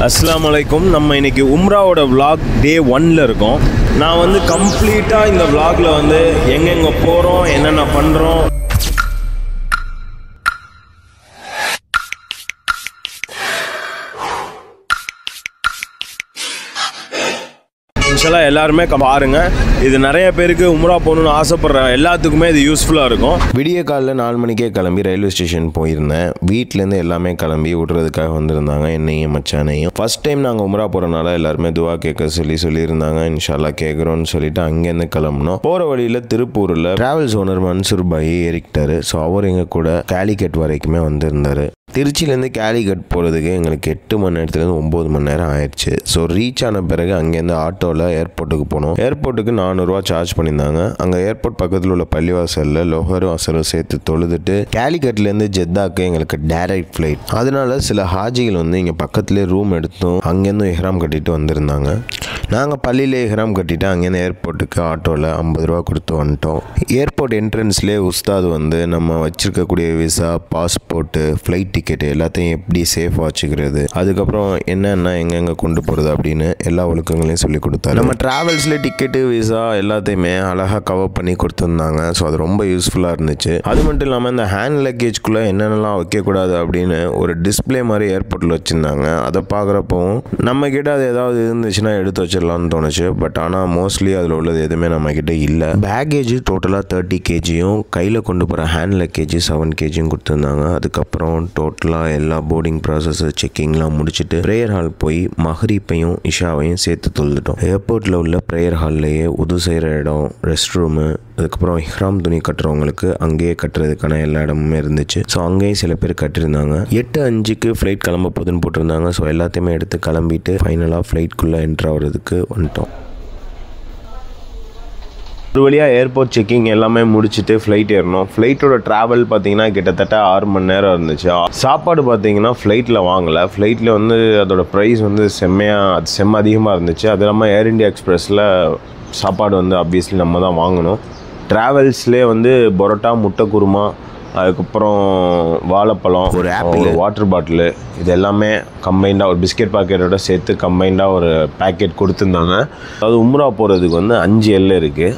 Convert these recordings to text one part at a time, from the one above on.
அஸ்ஸலாமுஅலைக்கும். நம்ம இன்னைக்கு உம்ராவோட vlog டே 1ல இருக்கோம். நான் வந்து கம்ப்ளீட்டாக இந்த vlogல வந்து எங்கெங்கே போகிறோம், என்னென்ன பண்ணுறோம், இன்ஷால்லா எல்லாருமே பாருங்க. இது நிறைய பேருக்கு உம்ரா போகணுன்னு ஆசைப்படுற எல்லாத்துக்குமே இது யூஸ்ஃபுல்லாக இருக்கும். விடிய காலைல 4 மணிக்கே கிளம்பி ரயில்வே ஸ்டேஷன் போயிருந்தேன். வீட்டிலேருந்து எல்லாமே கிளம்பி விடுறதுக்காக வந்திருந்தாங்க, என்னையும் மச்சானையும். ஃபர்ஸ்ட் டைம் நாங்கள் உம்ரா போகிறனால எல்லாருமே துவா கேட்க சொல்லியிருந்தாங்க. இன்ஷால்லா கேட்குறோன்னு சொல்லிட்டு அங்கேருந்து கிளம்புனோம். போகிற வழியில் திருப்பூரில் டிராவல்ஸ் ஓனர் மன்சூர் பாய் ஏறிக்கிட்டாரு. ஸோ அவர் எங்கள் கூட கேலிக்கட் வரைக்குமே வந்திருந்தார். திருச்சியிலேருந்து கேலிக்கட் போகிறதுக்கு எங்களுக்கு 8 மணி நேரத்துலேருந்து 9 மணி நேரம் ஆயிடுச்சு. ஸோ ரீச் ஆன பிறகு அங்கேருந்து ஆட்டோவில் ஏர்போர்ட்டுக்கு போனோம். ஏர்போர்ட்டுக்கு 400 ரூபா சார்ஜ் பண்ணியிருந்தாங்க. அங்கே ஏர்போர்ட் பக்கத்தில் உள்ள பள்ளிவாசலில் லோஹர் வாசலும் சேர்த்து தொழுதுட்டு கேலிக்கட்லேருந்து ஜெத்தாக்கு எங்களுக்கு டைரக்ட் ஃப்ளைட். அதனால சில ஹாஜிகள் வந்து இங்கே பக்கத்துலேயே ரூம் எடுத்தும் அங்கேருந்து இஹ்ராம் கட்டிட்டு வந்திருந்தாங்க. நாங்கள் பள்ளியிலே இஹ்ராம் கட்டிட்டு அங்கேருந்து ஏர்போர்ட்டுக்கு ஆட்டோவில் 50 ரூபா கொடுத்து வந்துட்டோம். ஏர்போர்ட் என்ட்ரன்ஸ்லேயே உஸ்தாத் வந்து நம்ம வச்சிருக்கக்கூடிய விசா, பாஸ்போர்ட்டு, ஃப்ளைட் டிக்கெட்டு எல்லாத்தையும் எப்படி சேஃபாக வச்சுக்கிறது, அதுக்கப்புறம் என்னென்ன எங்கெங்கே கொண்டு போகிறது அப்படின்னு எல்லா ஒழுக்கங்களையும் சொல்லி கொடுத்தாரு. நம்ம ட்ராவல்ஸில் டிக்கெட்டு, விசா எல்லாத்தையுமே அழகாக கவர் பண்ணி கொடுத்துருந்தாங்க. ஸோ அது ரொம்ப யூஸ்ஃபுல்லாக இருந்துச்சு. அது மட்டும் இல்லாமல் இந்த ஹேண்ட் லக்கேஜ்குள்ளே என்னென்னலாம் வைக்கக்கூடாது அப்படின்னு ஒரு டிஸ்பிளே மாதிரி ஏர்போர்ட்டில் வச்சுருந்தாங்க. அதை பார்க்குறப்பவும் நம்மக்கிட்ட அது ஏதாவது இருந்துச்சுன்னா எடுத்து வச்சிடலான்னு தோணுச்சு. பட் ஆனால் மோஸ்ட்லி அதில் உள்ளது எதுவுமே நம்மக்கிட்ட இல்லை. பேக்கேஜ் டோட்டலாக 30 kgயும் கையில் கொண்டு போகிற ஹேண்ட் லக்கேஜ் 7 kgயும் கொடுத்துருந்தாங்க. அதுக்கப்புறம் டோட்டலாக எல்லா போர்டிங் ப்ராசஸ் செக்கிங்லாம் முடிச்சுட்டு ப்ரேயர் ஹால் போய் மஹ்ரிப்பையும் இஷாவையும் சேர்த்து தொழுதுட்டோம். ஏர்போர்ட்டில் உள்ள ப்ரேயர் ஹால்லையே உது செய்கிற இடம், ரெஸ்ட் ரூமு, அதுக்கப்புறம் இஹ்ராம் துணி கட்டுறவங்களுக்கு அங்கேயே கட்டுறதுக்கான எல்லா இடமுமே இருந்துச்சு. ஸோ அங்கேயும் சில பேர் கட்டியிருந்தாங்க. 8:05க்கு ஃப்ளைட் கிளம்ப போதுன்னு போட்டிருந்தாங்க. ஸோ எல்லாத்தையுமே எடுத்து கிளம்பிட்டு ஃபைனலாக ஃப்ளைட்குள்ளே என்ட்ரு ஆகிறதுக்கு வந்துட்டோம். ஒரு வழியாக ஏர்போர்ட் செக்கிங் எல்லாமே முடிச்சுட்டு ஃப்ளைட் ஏறணும். ஃப்ளைட்டோட ட்ராவல் பார்த்தீங்கன்னா கிட்டத்தட்ட 6 மணி நேரம் இருந்துச்சு. சாப்பாடு பார்த்தீங்கன்னா ஃப்ளைட்டில் வாங்கலை. ஃப்ளைட்டில் வந்து அதோட ப்ரைஸ் வந்து செம்ம அதிகமாக இருந்துச்சு. அது இல்லாமல் ஏர் இண்டியா எக்ஸ்பிரஸில் சாப்பாடு வந்து ஆப்வியஸ்லி நம்ம தான் வாங்கணும். ட்ராவல்ஸ்லேயே வந்து பரோட்டா, முட்டை குருமா, அதுக்கப்புறம் வாழைப்பழம், ஒரு ஆப்பிள், வாட்டர் பாட்டிலு, இது எல்லாமே கம்பைண்டாக ஒரு பிஸ்கெட் பாக்கெட்டோட சேர்த்து கம்பைண்டாக ஒரு பேக்கெட் கொடுத்துருந்தாங்க. அதாவது உம்ரா போகிறதுக்கு வந்து 5 எல்லை இருக்குது.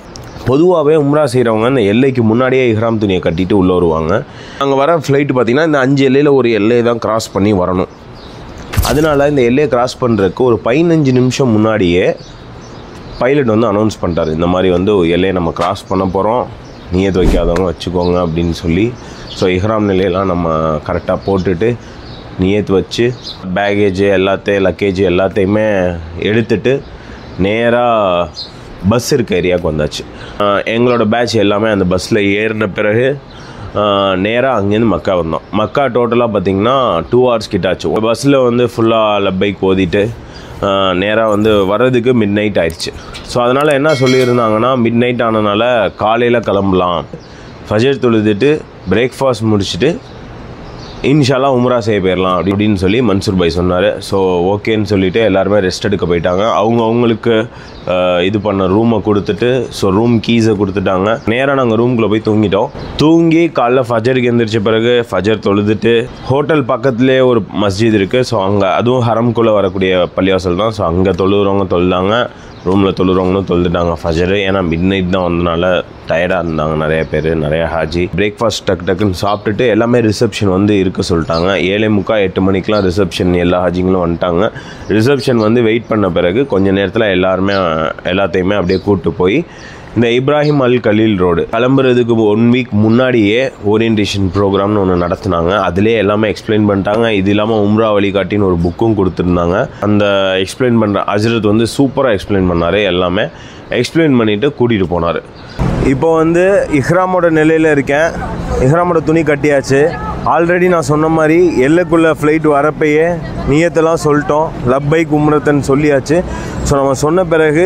பொதுவாகவே உம்ரா செய்கிறவங்க இந்த எல்லைக்கு முன்னாடியே இஹ்ராம் துணியை கட்டிட்டு உள்ளே வருவாங்க. அங்கே வர ஃப்ளைட்டு பார்த்திங்கன்னா இந்த 5 எல்லையில் ஒரு எல்லையை தான் கிராஸ் பண்ணி வரணும். அதனால இந்த எல்லையை கிராஸ் பண்ணுறதுக்கு ஒரு 15 நிமிஷம் முன்னாடியே பைலட் வந்து அனௌன்ஸ் பண்ணிட்டார், இந்த மாதிரி வந்து எல்லையை நம்ம கிராஸ் பண்ண போகிறோம், நியத் வைக்காதவங்க வச்சுக்கோங்க அப்படின்னு சொல்லி. ஸோ இஹ்ராம் நிலையெல்லாம் நம்ம கரெக்டாக போட்டுட்டு நியத் வச்சு பேகேஜ் லக்கேஜ் எல்லாத்தையுமே எடுத்துட்டு நேராக பஸ் இருக்க ஏரியாவுக்கு வந்தாச்சு. எங்களோட பேட்ச் எல்லாமே அந்த பஸ்ஸில் ஏறின பிறகு நேராக அங்கேருந்து மக்கா வந்தோம். மக்கா டோட்டலாக பார்த்திங்கன்னா 2 hours கிட்ட ஆச்சு. பஸ்ஸில் வந்து ஃபுல்லாக லப்பைக் ஓதிட்டு நேராக வந்து வர்றதுக்கு மிட் நைட் ஆயிடுச்சு. ஸோ அதனால் என்ன சொல்லியிருந்தாங்கன்னா, மிட் நைட் ஆனதுனால காலையில் கிளம்பலாம், ஃபஜர் தொழுதுட்டு பிரேக்ஃபாஸ்ட் முடிச்சுட்டு இன்ஷால்லா உம்ரா செய்ய போயிடலாம் அப்படின்னு சொல்லி மன்சூர் பாய் சொன்னார். ஸோ ஓகேன்னு சொல்லிவிட்டு எல்லாருமே ரெஸ்ட் எடுக்க போயிட்டாங்க. அவங்களுக்கு இது பண்ண ரூமை கொடுத்துட்டு, ஸோ ரூம் கீஸை கொடுத்துட்டாங்க. நேராக நாங்கள் ரூம்குள்ளே போய் தூங்கி காலைல ஃபஜருக்கு எழுந்திரிச்ச பிறகு ஃபஜர் தொழுதுட்டு ஹோட்டல் பக்கத்துலேயே ஒரு மஸ்ஜித் இருக்குது. ஸோ அங்கே அதுவும் ஹரம்குள்ளே வரக்கூடிய பள்ளிவாசல் தான். ஸோ அங்கே தொழுகிறவங்க தொழுதாங்க, ரூமில் தொழுகிறவங்களும் தொழுதுட்டாங்க ஃபஜரு. ஏன்னா மிட் நைட் தான் வந்தனால டயர்டாக இருந்தாங்க நிறைய பேர், நிறைய ஹாஜி. பிரேக்ஃபாஸ்ட் டக்குன்னு சாப்பிட்டுட்டு எல்லாமே ரிசப்ஷன் வந்து இருக்க சொல்லிட்டாங்க. 7:45 8 மணிக்கெலாம் ரிசப்ஷன் எல்லா ஹாஜிங்களும் வந்துட்டாங்க. ரிசப்ஷன் வந்து வெயிட் பண்ண பிறகு கொஞ்சம் நேரத்தில் எல்லாத்தையுமே அப்படியே கூப்பிட்டு போய் இந்த இப்ராஹிம் அல் கலீல் ரோடு கிளம்புறதுக்கு 1 வீக் முன்னாடியே ஓரியன்டேஷன் ப்ரோக்ராம்னு ஒன்று நடத்துனாங்க. அதிலே எல்லாமே எக்ஸ்பிளைன் பண்ணிட்டாங்க. இது இல்லாமல் உம்ரா வழிகாட்டின்னு ஒரு புக்கும் கொடுத்துருந்தாங்க. அந்த எக்ஸ்பிளைன் பண்ணுற ஹஜ்ரத் வந்து சூப்பராக எக்ஸ்பிளைன் பண்ணார். எல்லாமே எக்ஸ்பிளைன் பண்ணிவிட்டு கூட்டிகிட்டு போனார். இப்போ வந்து இஹ்ராமோட நிலையில் இருக்கேன். இஹ்ராமோட துணி கட்டியாச்சு. ஆல்ரெடி நான் சொன்ன மாதிரி எல்லைக்குள்ளே ஃப்ளைட் வரப்பையே நியத்தெல்லாம் சொல்லிட்டோம், லப்பைக் உம்ரத்தன்னு சொல்லியாச்சு. ஸோ நம்ம சொன்ன பிறகு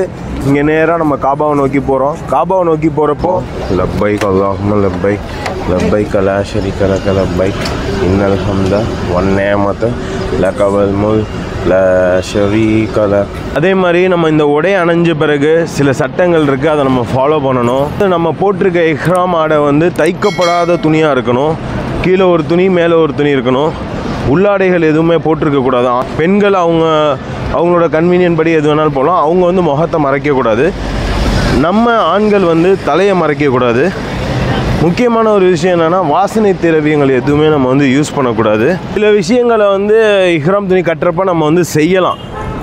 இங்கே நேராக நம்ம காபாவை நோக்கி போகிறோம். காபாவை நோக்கி போகிறப்போ லப்பைக் அல்லாஹும்ம லப்பைக் லப்பைக் லா ஷரீக லக லப்பைக் இன்னல் ஹம்த வன் நிஅமத லக வல் முல்க் லா ஷரீக லக். அதே மாதிரி நம்ம இந்த உடை அணிஞ்ச பிறகு சில சட்டங்கள் இருக்குது, அதை நம்ம ஃபாலோ பண்ணணும். நம்ம போட்டிருக்க இஹ்ராம் ஆடை வந்து தைக்கப்படாத துணியாக இருக்கணும். கீழே ஒரு துணி மேலே ஒரு துணி இருக்கணும். உள்ளாடைகள் எதுவுமே போட்டிருக்கக்கூடாது. பெண்கள் அவங்களோட கன்வீனியன்ட் படி எது வேணாலும் போகலாம். அவங்க வந்து முகத்தை மறைக்கக்கூடாது. நம்ம ஆண்கள் வந்து தலையை மறைக்கக்கூடாது. முக்கியமான ஒரு விஷயம் என்னென்னா, வாசனை திரவியங்கள் எதுவுமே நம்ம வந்து யூஸ் பண்ணக்கூடாது. சில விஷயங்களை வந்து இஹ்ராம் துணி கட்டுறப்ப நம்ம வந்து செய்யலாம்.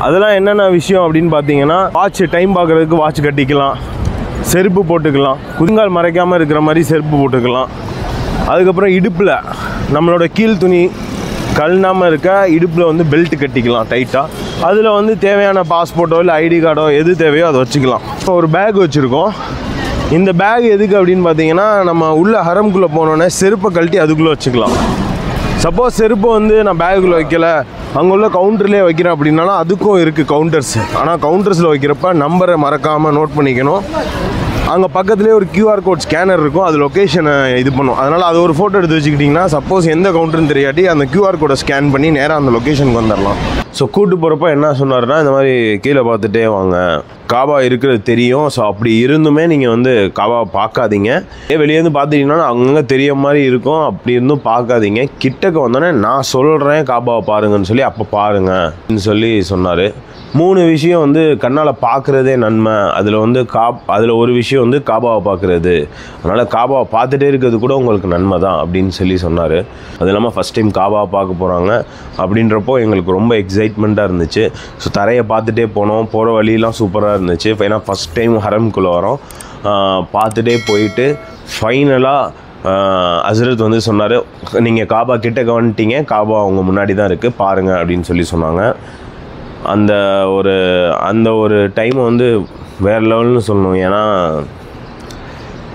அதெல்லாம் என்னென்ன விஷயம் அப்படின்னு பார்த்தீங்கன்னா, வாட்ச் டைம் பார்க்குறதுக்கு வாட்ச் கட்டிக்கலாம், செருப்பு போட்டுக்கலாம், குதிங்கால் மறைக்காமல் இருக்கிற மாதிரி செருப்பு போட்டுக்கலாம். அதுக்கப்புறம் இடுப்பில் நம்மளோட கீழ் துணி கழண்டாமல் இருக்க இடுப்பில் வந்து பெல்ட் கட்டிக்கலாம் டைட்டாக. அதில் வந்து தேவையான பாஸ்போர்ட்டோ இல்லை ஐடி கார்டோ எது தேவையோ அதை வச்சுக்கலாம். இப்போ ஒரு பேக் வச்சுருக்கோம். இந்த பேக் எதுக்கு அப்படின்னு பார்த்தீங்கன்னா, நம்ம உள்ள ஹரம்குள்ளே போனோன்னே செருப்பை கழட்டி அதுக்குள்ளே வச்சுக்கலாம். சப்போஸ் செருப்பு வந்து நான் பேக்குள்ளே வைக்கலை, அங்கே உள்ள கவுண்டர்லேயே வைக்கிறேன் அப்படின்னாலும் அதுக்கும் இருக்குது கவுண்டர்ஸ். ஆனால் கவுண்டர்ஸில் வைக்கிறப்ப நம்பரை மறக்காமல் நோட் பண்ணிக்கணும். அங்கே பக்கத்துலேயே ஒரு QR கோட் ஸ்கேனர் இருக்கும், அது லொக்கேஷனை இது பண்ணும். அதனால் அது ஒரு ஃபோட்டோ எடுத்து வச்சுக்கிட்டிங்கன்னா சப்போஸ் எந்த கவுண்டர்னு தெரியாட்டி அந்த QR கோடை ஸ்கேன் பண்ணி நேராக அந்த லொக்கேஷனுக்கு வந்துடலாம். ஸோ கூட்டு போகிறப்ப என்ன சொன்னார்னா, இந்த மாதிரி கீழே பார்த்துட்டே வாங்க, காபா இருக்கிறது தெரியும். ஸோ அப்படி இருந்துமே நீங்கள் வந்து காபாவை பார்க்காதீங்க. வெளியேருந்து பார்த்துட்டிங்கன்னா அங்கங்கே தெரிய மாதிரி இருக்கும். அப்படி இருந்தும் பார்க்காதீங்க. கிட்டக்க வந்தோடனே நான் சொல்கிறேன் காபாவை பாருங்கன்னு சொல்லி அப்போ பாருங்கன்னு சொல்லி சொன்னார். 3 விஷயம் வந்து கண்ணால் பார்க்குறதே நன்மை. அதில் ஒரு விஷயம் வந்து காபாவை பார்க்குறது. அதனால் காபாவை பார்த்துட்டே இருக்கிறது கூட உங்களுக்கு நன்மை தான் அப்படின்னு சொல்லி சொன்னார். அது இல்லாமல் ஃபஸ்ட் டைம் காபாவை பார்க்க போகிறாங்க அப்படின்றப்போ எங்களுக்கு ரொம்ப எக்ஸைட்மெண்ட்டாக இருந்துச்சு. ஸோ தரையை பார்த்துட்டே போனோம். போகிற வழியெல்லாம் சூப்பராக இருந்துச்சு. ஏன்னா ஃபஸ்ட் டைம் ஹரம்குள்ளே வரோம். பார்த்துட்டே போயிட்டு ஃபைனலாக ஹஸ்ரத் வந்து சொன்னார், நீங்கள் காபா கிட்ட வந்துட்டீங்க, காபா அவங்க முன்னாடி தான் இருக்குது பாருங்கள் அப்படின்னு சொல்லி சொன்னாங்க. அந்த ஒரு டைம் வந்து வேறு லெவல்னு சொல்லணும். ஏன்னா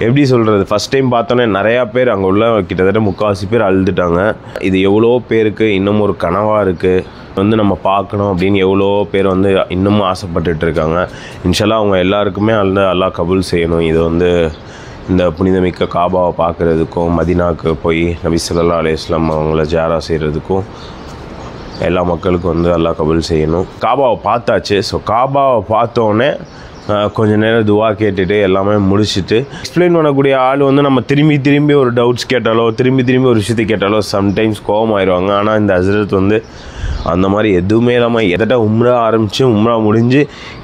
எப்படி சொல்கிறது, ஃபஸ்ட் டைம் பார்த்தோன்னே நிறையா பேர் அங்கே உள்ள கிட்டத்தட்ட 3/4 பேர் அழுதுட்டாங்க. இது எவ்வளோ பேருக்கு இன்னும் ஒரு கனவாக இருக்குது, வந்து நம்ம பார்க்கணும் அப்படின்னு எவ்வளோ பேர் வந்து இன்னமும் ஆசைப்பட்டுட்டு இருக்காங்க. இன்ஷால்லா அவங்க எல்லாருக்குமே அல்லாஹ் கபூல் செய்யணும். இது வந்து இந்த புனிதமிக்க காபாவை பார்க்குறதுக்கும், மதீனாவுக்கு போய் நபி ஸல்லல்லாஹு அலைஹி வஸல்லம் அவங்கள ஜியாரா செய்கிறதுக்கும் எல்லா மக்களுக்கும் வந்து அல்லாஹ் கபூல் செய்யணும். காபாவை பார்த்தாச்சு. ஸோ காபாவை பார்த்தோன்னே கொஞ்ச நேரம் துவா கேட்டுட்டு எல்லாமே முடிச்சுட்டு எக்ஸ்பிளைன் பண்ணக்கூடிய ஆள் வந்து நம்ம திரும்பி ஒரு டவுட்ஸ் கேட்டாலோ திரும்பி ஒரு விஷயத்தை கேட்டாலோ சம்டைம்ஸ் கோபம் ஆயிடுவாங்க. ஆனால் இந்த ஹஸ்ரத் வந்து அந்த மாதிரி எதுவுமே இல்லாமல் எதட்ட உம்ரா ஆரம்பித்து உம்ரா முடிஞ்சு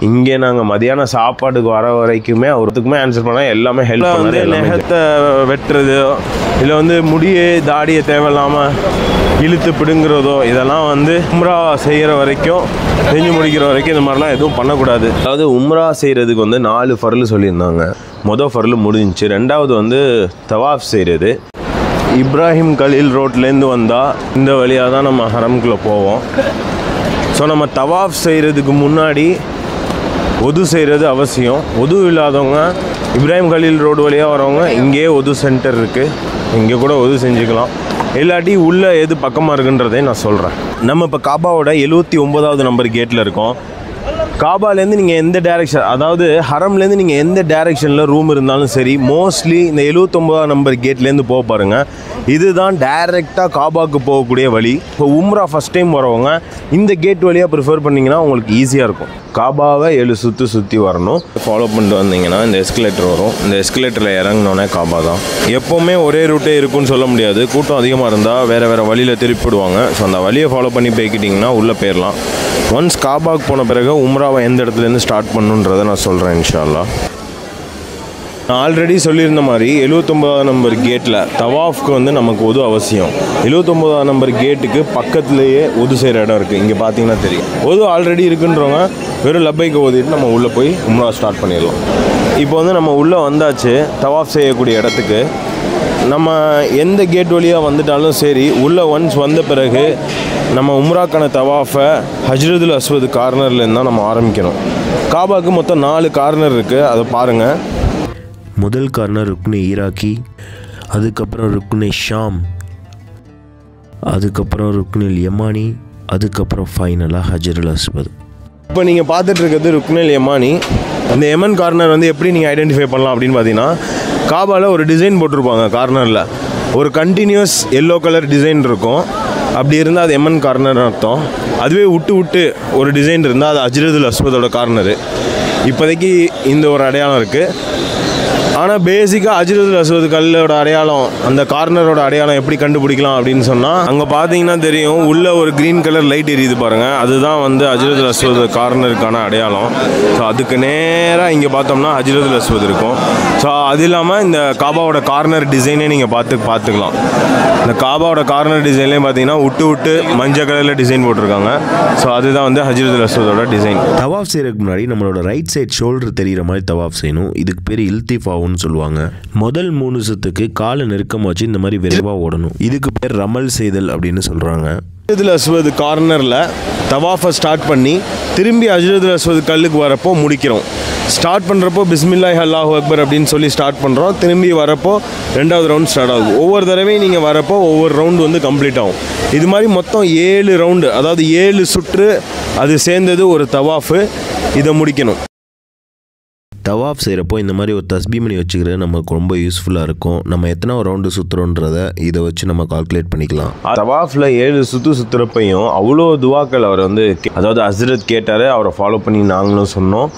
இங்கே நாங்கள் மதியானம் சாப்பாட்டுக்கு வர வரைக்குமே அவருக்குமே ஆன்சர் பண்ணால் எல்லாமே ஹெல்ப் பண்ணாது. நெகத்தை வெட்டுறது இல்லை வந்து முடியே தாடியை தேவையில்லாமல் இழுத்து பிடுங்கிறதோ இதெல்லாம் வந்து உம்ரா செய்கிற வரைக்கும் செஞ்சு முடிக்கிற வரைக்கும் இந்த மாதிரிலாம் எதுவும் பண்ணக்கூடாது. அதாவது உம்ரா செய்கிறதுக்கு வந்து 4 ஃபர்லு சொல்லியிருந்தாங்க. மொதல் ஃபர்லு முடிஞ்சிச்சு. 2வது வந்து தவாஃப் செய்கிறது. இப்ராஹிம் கலீல் ரோட்லேருந்து வந்தால் இந்த வழியாக தான் நம்ம ஹரம்குள்ளே போவோம். ஸோ நம்ம தவாஃப் செய்கிறதுக்கு முன்னாடி ஒது செய்கிறது அவசியம். ஒது இல்லாதவங்க இப்ராஹிம் கலீல் ரோடு வழியாக வரவங்க இங்கேயே ஒது சென்டர் இருக்குது, இங்கே கூட ஒது செஞ்சுக்கலாம். இல்லாட்டி உள்ளே எது பக்கமாக இருக்குன்றதே நான் சொல்கிறேன். நம்ம இப்போ காபாவோட 79வது நம்பர் கேட்டில் இருக்கோம். காபாலேருந்து நீங்கள் எந்த டேரெக்ஷன், அதாவது ஹரம்லேருந்து நீங்கள் எந்த டேரெக்ஷனில் ரூம் இருந்தாலும் சரி, மோஸ்ட்லி இந்த 79வது நம்பர் கேட்லேருந்து போக பாருங்கள். இதுதான் டைரெக்டாக காபாவுக்கு போகக்கூடிய வழி. இப்போ உம்ரா ஃபஸ்ட் டைம் வரவங்க இந்த கேட் வழியாக ப்ரிஃபர் பண்ணிங்கன்னா உங்களுக்கு ஈஸியாக இருக்கும். காபாவை 7 சுற்றி வரணும். ஃபாலோ பண்ணிட்டு வந்தீங்கன்னா இந்த எஸ்கலேட்டர் வரும். இந்த எஸ்கலேட்டரில் இறங்கினோன்னே காபா தான். எப்போவுமே ஒரே ரூட்டே இருக்குன்னு சொல்ல முடியாது. கூட்டம் அதிகமாக இருந்தால் வேறு வழியில் திருப்பிடுவாங்க. ஸோ அந்த வழியை ஃபாலோ பண்ணி போய்க்கிட்டிங்கன்னா உள்ளே போயிடலாம். ஒன்ஸ் காபாவுக்கு போன பிறகு உம்ராவை எந்த இடத்துலேருந்து ஸ்டார்ட் பண்ணுன்றதை நான் சொல்கிறேன் இன்ஷா அல்லாஹ். நான் ஆல்ரெடி சொல்லியிருந்த மாதிரி 79வது நம்பர் கேட்டில் தவாஃப்க்கு வந்து நமக்கு ஒது அவசியம். 79வது நம்பர் கேட்டுக்கு பக்கத்துலேயே ஒது செய்கிற இடம் இருக்குது. இங்கே பார்த்தீங்கன்னா தெரியும். ஒது ஆல்ரெடி இருக்குன்றவங்க வெறும் லப்பைக்கு ஓதிட்டு நம்ம உள்ளே போய் உம்ரா ஸ்டார்ட் பண்ணிடலாம். இப்போ வந்து நம்ம உள்ளே வந்தாச்சு தவாஃப் செய்யக்கூடிய இடத்துக்கு. நம்ம எந்த கேட் வழியாக வந்துட்டாலும் சரி, உள்ளே ஒன்ஸ் வந்த பிறகு நம்ம உம்ராக்கான தவாஃபை ஹஜ்ரதுல் அஸ்வத் கார்னர்லேருந்து தான் நம்ம ஆரம்பிக்கணும். காபாவுக்கு மொத்தம் 4 கார்னர் இருக்குது, அதை பாருங்கள். முதல் கார்னர் ருக்னே ஈராக்கி, அதுக்கப்புறம் ருக்னே ஷாம், அதுக்கப்புறம் ருக்னில் யமானி, அதுக்கப்புறம் ஃபைனலாக ஹஜ்ருல் அஸ்வத். இப்போ நீங்கள் பார்த்துட்டு இருக்கிறது ருக்னில் யமானி. இந்த யமன் கார்னர் வந்து எப்படி நீங்கள் ஐடென்டிஃபை பண்ணலாம் அப்படின்னு பார்த்தீங்கன்னா, காபாவில் ஒரு டிசைன் போட்டிருப்பாங்க கார்னரில். ஒரு கண்டினியூஸ் எல்லோ கலர் டிசைன் இருக்கும். அப்படி இருந்தால் அது யமன் கார்னர்னு அர்த்தம். அதுவே விட்டு ஒரு டிசைன் இருந்தால் அது ஹஜ்ருல் அஸ்வதோட கார்னரு. இப்போதைக்கு இந்த ஒரு அடையாளம் இருக்குது. ஆனால் பேசிக்காக ஹஜ்ரத்துல் அஸ்வத் கல்லோட அடையாளம், அந்த கார்னரோட அடையாளம் எப்படி கண்டுபிடிக்கலாம் அப்படின்னு சொன்னால், அங்கே பார்த்தீங்கன்னா தெரியும், உள்ள ஒரு க்ரீன் கலர் லைட் எரியுது பாருங்கள், அதுதான் வந்து ஹஜ்ரத்துல் அஸ்வத் கார்னருக்கான அடையாளம். ஸோ அதுக்கு நேராக இங்கே பார்த்தோம்னா ஹஜ்ரத்துல் அஸ்வத் இருக்கும். ஸோ அது இல்லாமல் இந்த காபாவோட கார்னர் டிசைனே நீங்கள் பார்த்துக்கலாம். இந்த காபாவோட கார்னர் டிசைன்லேயும் பார்த்தீங்கன்னா விட்டு மஞ்சள் கலரில் டிசைன் போட்டிருக்காங்க. ஸோ அதுதான் வந்து ஹஜ்ரத்துல் அஸ்வதோட டிசைன். தவாஃப் செய்யறதுக்கு முன்னாடி நம்மளோட ரைட் சைட் ஷோல்டர் தெரிகிற மாதிரி தவாஃப் செய்யணும். இதுக்கு பேர் இல்திஃபாவுன்னு சொல்லுவாங்க. முதல் 3 சுத்துக்கு காலை நெருக்கமாக வச்சு இந்த மாதிரி விரைவாக ஓடணும். இதுக்கு பேர் ரமல் செய்தல் அப்படின்னு சொல்கிறாங்க. ஹஜ்ரத்துல் அஸ்வத் கார்னரில் தவாஃபை ஸ்டார்ட் பண்ணி திரும்பி ஹஜ்ரத்துல் அஸ்வத் கல்லுக்கு வரப்போ முடிக்கிறோம். ஸ்டார்ட் பண்ணுறப்போ பிஸ்மில்லாஹி அல்லாஹு அக்பர் அப்படின்னு சொல்லி ஸ்டார்ட் பண்ணுறோம். திரும்பி வரப்போ 2வது ரவுண்ட் ஸ்டார்ட் ஆகும். ஒவ்வொரு தடவையும் நீங்கள் வரப்போ ஒவ்வொரு ரவுண்டு வந்து கம்ப்ளீட் ஆகும். இது மாதிரி மொத்தம் 7 ரவுண்டு, அதாவது 7 சுற்று அது சேர்ந்தது ஒரு தவாஃபு. இதை முடிக்கணும். தவாஃப் செய்கிறப்போ இந்த மாதிரி ஒரு தஸ்பீமணி வச்சுக்கிறது நமக்கு ரொம்ப யூஸ்ஃபுல்லாக இருக்கும். நம்ம எத்தனை ரவுண்டு சுற்றுறோன்றதை இதை வச்சு நம்ம கால்குலேட் பண்ணிக்கலாம். தவாஃபில் 7 சுற்றுறப்பையும் அவ்வளோ துவாக்கள் அவர் வந்து, அதாவது ஹஸ்ரத் கேட்டார், அவரை ஃபாலோ பண்ணி நாங்களும் சொன்னோம்.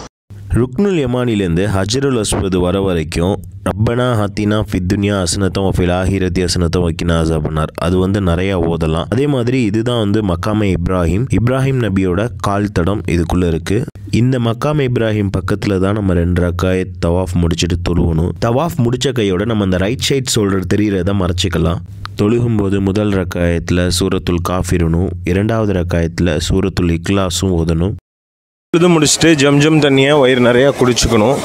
ருக்னுல் யமானிலேருந்து ஹஜ்ருல் அஸ்வத் வர வரைக்கும் ரப்பனா ஹத்தினா ஃபித்துன்யா அசனத்தம் ஃபில் ஆஹிரத்தி அசனத்தம் வக்கினா அஸாபன்னார், அது வந்து நிறையா ஓதலாம். அதே மாதிரி இதுதான் வந்து மக்காமே இப்ராஹிம் நபியோட கால் தடம் இதுக்குள்ளே இருக்குது. இந்த மக்காமே இப்ராஹிம் பக்கத்தில் தான் நம்ம 2 ரக்காயத் தவாஃப் முடிச்சுட்டு தொழுவணும். தவாஃப் முடித்த கையோட நம்ம அந்த ரைட் சைட் ஷோல்டர் தெரிகிறத மறைச்சிக்கலாம். தொழுகும்போது முதல் ரக்காயத்தில் சூரத்துல் காஃபிருனும் 2வது ரக்காயத்தில் சூரத்துல் இக்லாஸும் ஓதணும். இது முடிச்சுட்டு ஜம்ஜம் தண்ணியை வயிறு நிறையா குடிச்சுக்கணும்.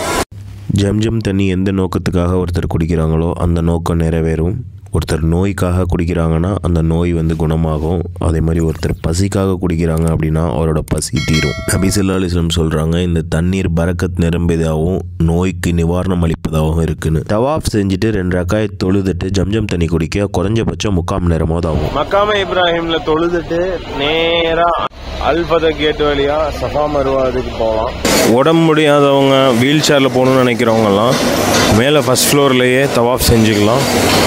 ஜம்ஜம் தண்ணி எந்த நோக்கத்துக்காக ஒருத்தர் குடிக்கிறாங்களோ அந்த நோக்கம் நிறைவேறும். ஒருத்தர் நோய்க்காக குடிக்கிறாங்கன்னா அந்த நோய் வந்து குணமாகும். அதே மாதிரி ஒருத்தர் பசிக்காக குடிக்கிறாங்க அப்படின்னா அவரோட பசி தீரும். நபி ஸல்லல்லாஹு அலைஹி வஸல்லம் சொல்கிறாங்க, இந்த தண்ணீர் பரக்கத் நிரம்பியதாகவும் நோய்க்கு நிவாரணம் அளிப்பதாகவும் இருக்குன்னு. தவாஃப் செஞ்சுட்டு 2 ரக்காயத் தொழுதுட்டு ஜம்ஜம் தண்ணி குடிக்க குறைஞ்சபட்சம் 3/4 மணி நேரமாவது ஆகும். மக்காமே இப்ராஹிமில் தொழுதுட்டு நேராக அல்பத கேட் வழியாக சஃபா மருவா இதுக்கு போகலாம். உடம்பு முடியாதவங்க, வீல் சேரில் போகணுன்னு நினைக்கிறவங்கலாம் மேலே ஃபஸ்ட் ஃப்ளோர்லேயே தவாஃப் செஞ்சுக்கலாம்.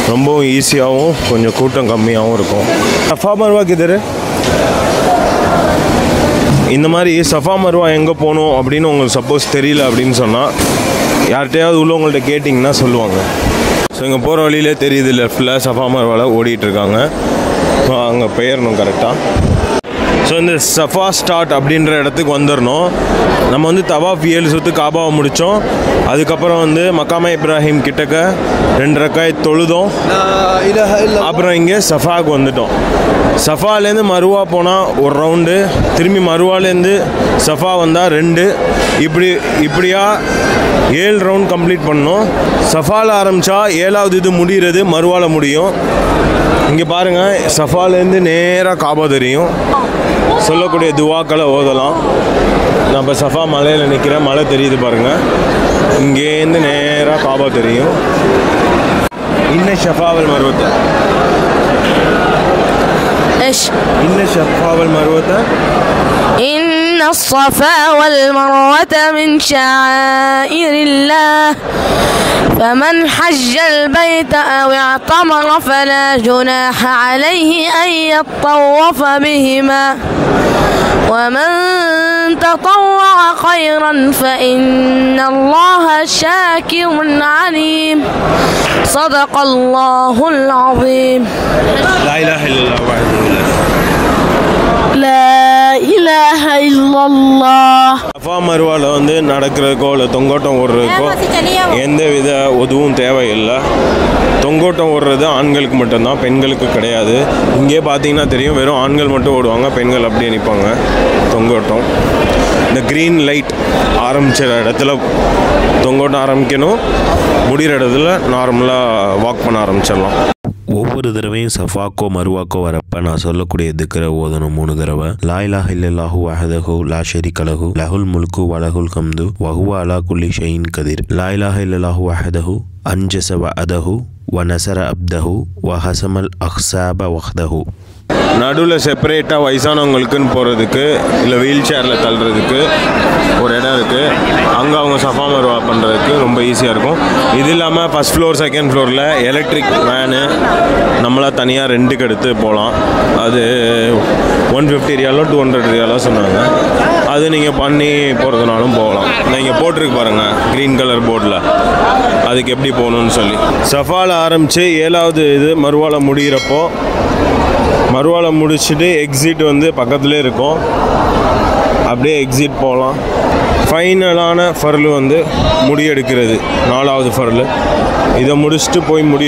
ரொம்பவும் ஈஸியாகவும் கொஞ்சம் கூட்டம் கம்மியாகவும் இருக்கும். சஃபா மருவா கிதரு இந்த மாதிரி சஃபா மருவா எங்கே போகணும் அப்படின்னு உங்களுக்கு சப்போஸ் தெரியல அப்படின்னு சொன்னால் யார்கிட்டையாவது உள்ளவங்கள்ட்ட கேட்டிங்கன்னா சொல்லுவாங்க. ஸோ இங்கே போகிற வழியிலே தெரியுது, லெஃப்டில் சஃபா மருவாவில் ஓடிட்டுருக்காங்க. ஸோ அங்கே பெயரணும் கரெக்டாக. ஸோ இந்த சஃபா ஸ்டார்ட் அப்படின்ற இடத்துக்கு வந்துடணும். நம்ம வந்து தவாஃப் 7 சுற்று காபாவை முடித்தோம். அதுக்கப்புறம் வந்து மக்காமே இப்ராஹிம் கிட்டக்க 2 ரக்காயத் தொழுதோம். அப்புறம் இங்கே சஃபாவுக்கு வந்துட்டோம். சஃபாலேருந்து மருவா போனால் 1 ரவுண்டு, திரும்பி மருவாலேருந்து சஃபா வந்தால் 2, இப்படியா 7 ரவுண்ட் கம்ப்ளீட் பண்ணோம். சஃபாவில் ஆரம்பித்தா 7வது இது முடிகிறது மருவாவில் முடியும். இங்கே பாருங்கள், சஃபாலேருந்து நேராக காபா தெரியும். சொல்லக்கூடிய துவாக்களை ஓதலாம். நான் இப்போ சஃபா மலையில் நிற்கிறேன், மலை தெரியுது பாருங்கள். இங்கேருந்து நேராக காபா தெரியும். இன்ன ஷஃபாவல் மருவத்தை இன்ன ஷஃபாவல் மருவத்தை إن الصفا والمروة من شعائر الله فمن حج البيت أو اعتمر فلا جناح عليه أن يطوف بهما ومن تطوع خيرا فإن الله شاكر عليم صدق الله العظيم. لا إله إلا الله وحده لا إله إلا الله. சஃபா மருவாவில் வந்து நடக்கிறதுக்கோ இல்லை தொங்கோட்டம் ஓடுறதுக்கோ எந்த வித உதவும் தேவையில்லை. தொங்கோட்டம் ஓடுறது ஆண்களுக்கு மட்டும்தான், பெண்களுக்கு கிடையாது. இங்கே பார்த்தீங்கன்னா தெரியும், வெறும் ஆண்கள் மட்டும் ஓடுவாங்க, பெண்கள் அப்படியே நிற்பாங்க. தொங்கோட்டம் இந்த க்ரீன் லைட் ஆரம்பித்த இடத்துல தொங்கோட்டம் ஆரம்பிக்கணும். முடிகிற இடத்துல நார்மலாக வாக் பண்ண ஆரம்பிச்சிடலாம். ஒவ்வொரு தடவையும் சஃபாக்கோ மருவாக்கோ வரப்போ நான் சொல்லக்கூடிய திக்ரை ஓதணும் 3 தடவை. லா இலாஹ இல்லல்லாஹு வஹதஹு லா ஷரீக லஹு லஹுல் முல்கு வலஹுல் ஹம்து வஹுவ அலா குல்லி ஷைஇன் கதீர். லா இலாஹ இல்லல்லாஹு வஹதஹு அன்ஜஸ வஅதஹு வநஸர அப்தஹு வஹஸமல் அஹ்ஸாப வஹ்தஹு. நடுவில் செப்பரேட்டாக வயசானவங்களுக்குன்னு போகிறதுக்கு இல்லை வீல் சேரில் தள்ளுறதுக்கு ஒரு இடம் இருக்குது. அங்கே அவங்க சஃபா மருவா பண்ணுறதுக்கு ரொம்ப ஈஸியாக இருக்கும். இது இல்லாமல் ஃபஸ்ட் ஃப்ளோர் செகண்ட் ஃப்ளோரில் எலக்ட்ரிக் வேனு நம்மளாக தனியாக ரெண்டுக்கு எடுத்து போகலாம். அது 150 ரியாலோ 200 ரியாலோ சொன்னாங்க. அது நீங்கள் பண்ணி போகிறதுனாலும் போகலாம். நீங்கள் போட்டிருக்கு பாருங்கள் க்ரீன் கலர் போர்டில், அதுக்கு எப்படி போகணுன்னு சொல்லி. சஃபாவில் ஆரம்பித்து 7வது இது மறுவாலை முடிகிறப்போ, மறுவாலை முடிச்சுட்டு எக்ஸிட் வந்து பக்கத்துலேயே இருக்கும், அப்படியே எக்ஸிட் போகலாம். ஃபைனலான ஃபர்லு வந்து முடி எடுக்கிறது, 4வது ஃபர்லு. இதை முடிச்சுட்டு போய் முடி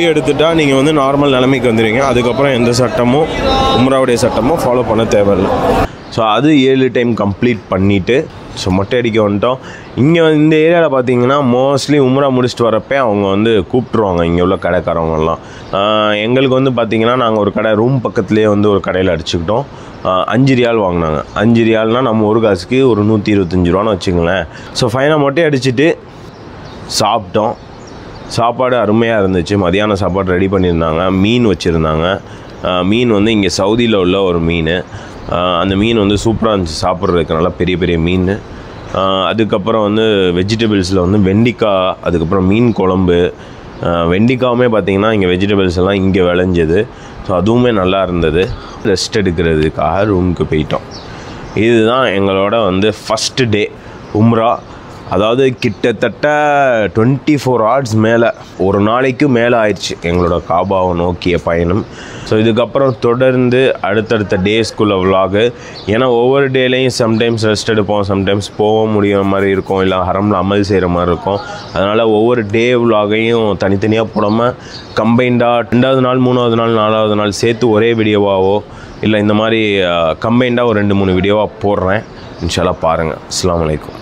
எடுத்துட்டா நீங்கள் வந்து நார்மல் நிலைமைக்கு வந்துடுவீங்க. அதுக்கப்புறம் எந்த சட்டமும் உம்ராவுடைய சட்டமும் ஃபாலோ பண்ண தேவையில்லை. ஸோ அது 7 டைம் கம்ப்ளீட் பண்ணிவிட்டு ஸோ மொட்டை அடிக்க வந்துட்டோம். இங்கே இந்த ஏரியாவில் பார்த்தீங்கன்னா மோஸ்ட்லி உம்ரா முடிச்சுட்டு வரப்போ அவங்க வந்து கூப்பிட்ருவாங்க இங்கே உள்ள கடைக்காரவங்கெல்லாம். எங்களுக்கு வந்து பார்த்திங்கன்னா நாங்கள் ஒரு கடை ரூம் பக்கத்துலேயே வந்து ஒரு கடையில் அடிச்சுக்கிட்டோம். 5 ரியால் வாங்கினாங்க. 5 ரியால்னால் நம்ம ஒரு காசுக்கு ஒரு 125 ரூபான்னு வச்சுங்களேன். ஸோ ஃபைனாக மொட்டை அடிச்சுட்டு சாப்பிட்டோம். சாப்பாடு அருமையாக இருந்துச்சு. மதியான சாப்பாடு ரெடி பண்ணியிருந்தாங்க. மீன் வச்சுருந்தாங்க. மீன் வந்து இங்கே சவுதியில் உள்ள ஒரு மீன். அந்த மீன் வந்து சூப்பராக இருந்துச்சு சாப்பிட்றதுக்கு, நல்லா பெரிய பெரிய மீன். அதுக்கப்புறம் வந்து வெஜிடபிள்ஸில் வந்து வெண்டிக்காய், அதுக்கப்புறம் மீன் குழம்பு. வெண்டிக்காவுமே பார்த்திங்கன்னா இங்கே வெஜிடபிள்ஸ் எல்லாம் இங்கே விளைஞ்சது. ஸோ அதுவுமே நல்லா இருந்தது. ரெஸ்ட் எடுக்கிறதுக்காக ரூமுக்கு போயிட்டோம். இதுதான் எங்களோட வந்து ஃபஸ்ட்டு டே உம்ரா. அதாவது கிட்டத்தட்ட 24 hours மேலே, ஒரு நாளைக்கு மேலே ஆயிடுச்சு எங்களோட காபாவை நோக்கிய பயணம். ஸோ இதுக்கப்புறம் தொடர்ந்து அடுத்தடுத்த டேஸ்க்குள்ள விலாகு. ஏன்னா ஒவ்வொரு டேலையும் சம்டைம்ஸ் ரெஸ்ட் எடுப்போம், சம்டைம்ஸ் போக முடியாத மாதிரி இருக்கும், இல்லை ஹரமில் அமல் செய்கிற மாதிரி இருக்கும். அதனால் ஒவ்வொரு டே விலாகையும் தனித்தனியாக போடாமல் கம்பைண்டாக 2வது நாள் 3வது நாள் 4வது நாள் சேர்த்து ஒரே வீடியோவாவோ இல்லை இந்த மாதிரி கம்பைண்டாக ஒரு 2-3 வீடியோவாக போடுறேன். இன்ஷா அல்லாஹ் பாருங்கள். அஸ்ஸலாமு அலைக்கும்.